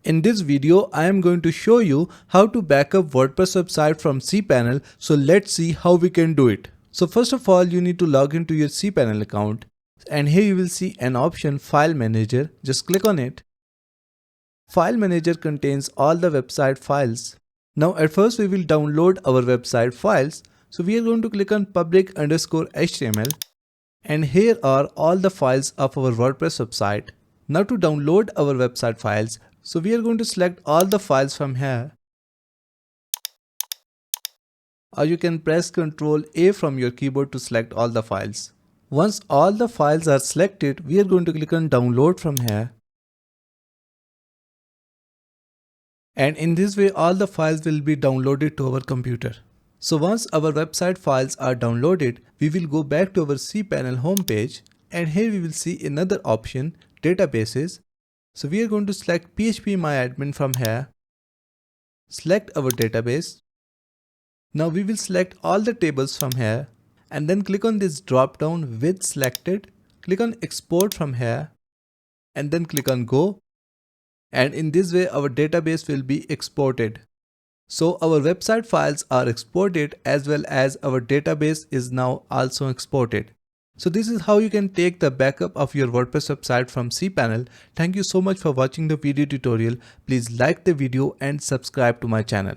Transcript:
In this video, I am going to show you how to backup WordPress website from Cpanel. So let's see how we can do it. So first of all, you need to log into your Cpanel account, and here you will see an option File Manager. Just click on it. File Manager contains all the website files. Now at first we will download our website files. So we are going to click on public_HTML, and here are all the files of our WordPress website. Now to download our website files, so we are going to select all the files from here, or you can press Ctrl A from your keyboard to select all the files. Once all the files are selected, we are going to click on download from here. And in this way, all the files will be downloaded to our computer. So once our website files are downloaded, we will go back to our Cpanel homepage, and here we will see another option, databases. So we are going to select phpMyAdmin from here. Select our database. Now we will select all the tables from here, and then click on this drop down with selected. Click on export from here, and then click on go. And in this way our database will be exported. So our website files are exported, as well as our database is now also exported. So this is how you can take the backup of your WordPress website from Cpanel. Thank you so much for watching the video tutorial. Please like the video and subscribe to my channel.